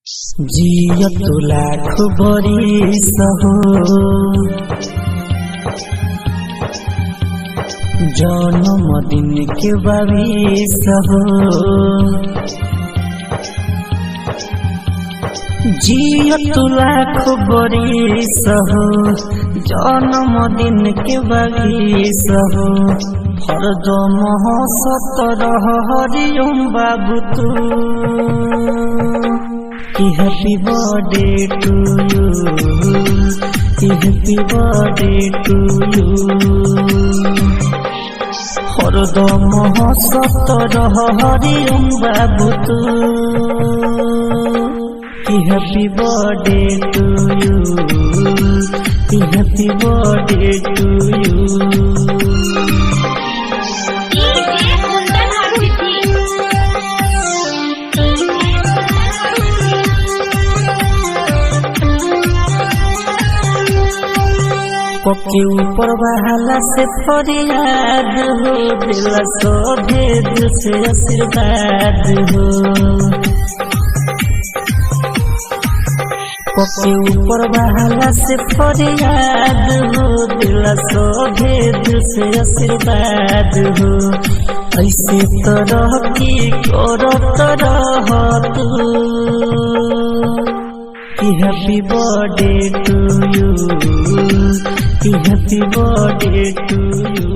जियत लाख बरिस हो जन्मदिन के बारिश हो जियत लाख बरिस हो जन्मदिन के बारिश हो हरदम हंसत रह हरिओम बाबू तू happy birthday to you happy birthday to you हरदम हंसत रह हरिओम बाबू तू happy birthday to you happy birthday to you के ऊपर बहाला से फरियाद हो दिल सो भेद से आशीर्वाद हो के ऊपर बहाला से फरियाद हो दिल सो भेद से आशीर्वाद हो ऐसे तरह की करत रह तू happy birthday to you happy birthday to you.